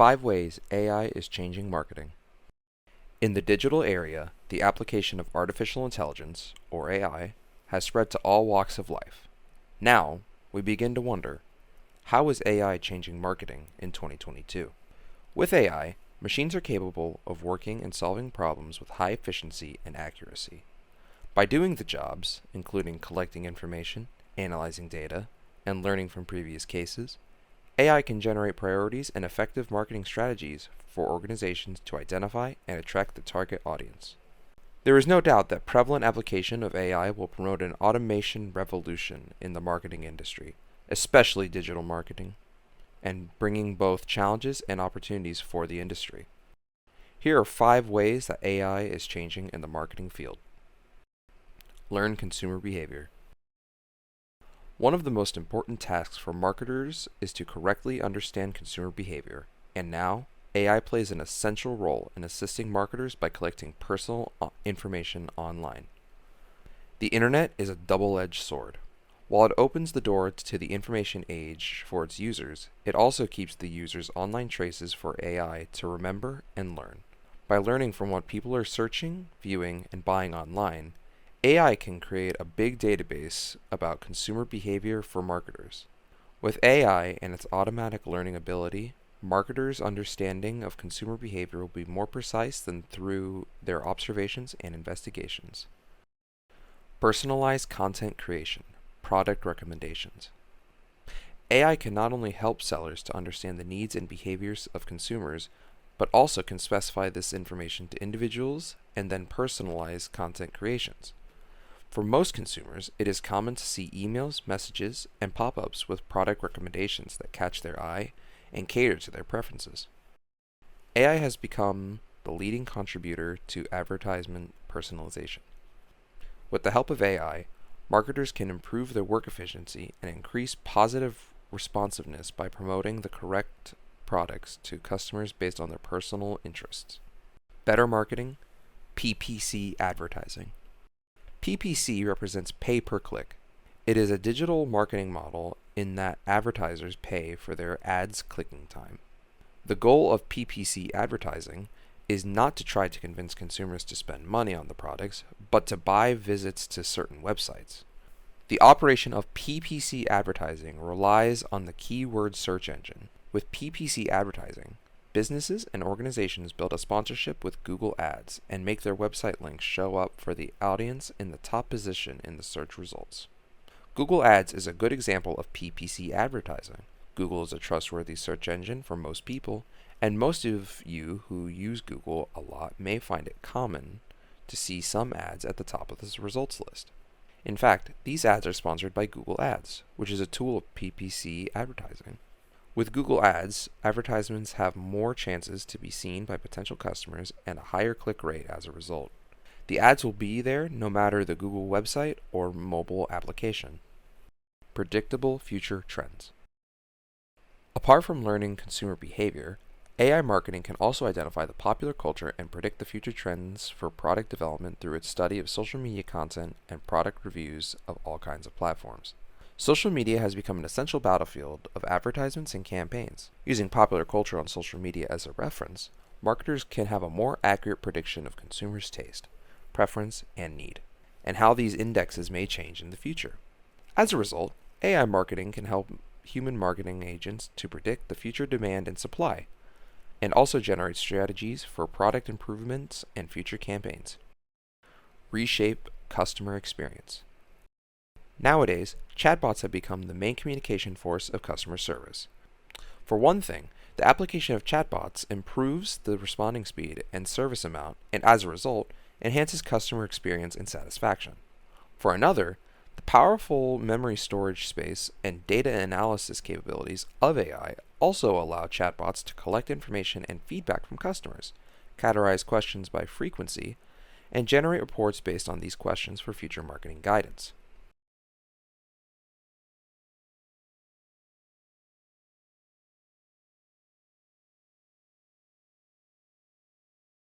5 ways AI is changing marketing. In the digital area, the application of artificial intelligence, or AI, has spread to all walks of life. Now, we begin to wonder, how is AI changing marketing in 2022? With AI, machines are capable of working and solving problems with high efficiency and accuracy. By doing the jobs, including collecting information, analyzing data, and learning from previous cases, AI can generate priorities and effective marketing strategies for organizations to identify and attract the target audience. There is no doubt that prevalent application of AI will promote an automation revolution in the marketing industry, especially digital marketing, and bringing both challenges and opportunities for the industry. Here are 5 ways that AI is changing in the marketing field. Learn consumer behavior. One of the most important tasks for marketers is to correctly understand consumer behavior, and now, AI plays an essential role in assisting marketers by collecting personal information online. The internet is a double-edged sword. While it opens the door to the information age for its users, it also keeps the users' online traces for AI to remember and learn. By learning from what people are searching, viewing, and buying online, AI can create a big database about consumer behavior for marketers. With AI and its automatic learning ability, marketers' understanding of consumer behavior will be more precise than through their observations and investigations. Personalized content creation, product recommendations. AI can not only help sellers to understand the needs and behaviors of consumers, but also can specify this information to individuals and then personalize content creations. For most consumers, it is common to see emails, messages, and pop-ups with product recommendations that catch their eye and cater to their preferences. AI has become the leading contributor to advertisement personalization. With the help of AI, marketers can improve their work efficiency and increase positive responsiveness by promoting the correct products to customers based on their personal interests. Better marketing, PPC advertising. PPC represents pay per click. It is a digital marketing model in that advertisers pay for their ads clicking time. The goal of PPC advertising is not to try to convince consumers to spend money on the products, but to buy visits to certain websites. The operation of PPC advertising relies on the keyword search engine. With PPC advertising, businesses and organizations build a sponsorship with Google Ads and make their website links show up for the audience in the top position in the search results. Google Ads is a good example of PPC advertising. Google is a trustworthy search engine for most people, and most of you who use Google a lot may find it common to see some ads at the top of this results list. In fact, these ads are sponsored by Google Ads, which is a tool of PPC advertising. With Google Ads, advertisements have more chances to be seen by potential customers and a higher click rate as a result. The ads will be there no matter the Google website or mobile application. Predictable future trends. Apart from learning consumer behavior, AI marketing can also identify the popular culture and predict the future trends for product development through its study of social media content and product reviews of all kinds of platforms. Social media has become an essential battlefield of advertisements and campaigns. Using popular culture on social media as a reference, marketers can have a more accurate prediction of consumers' taste, preference, and need, and how these indexes may change in the future. As a result, AI marketing can help human marketing agents to predict the future demand and supply, and also generate strategies for product improvements and future campaigns. Reshape customer experience. Nowadays, chatbots have become the main communication force of customer service. For one thing, the application of chatbots improves the responding speed and service amount, and as a result, enhances customer experience and satisfaction. For another, the powerful memory storage space and data analysis capabilities of AI also allow chatbots to collect information and feedback from customers, categorize questions by frequency, and generate reports based on these questions for future marketing guidance.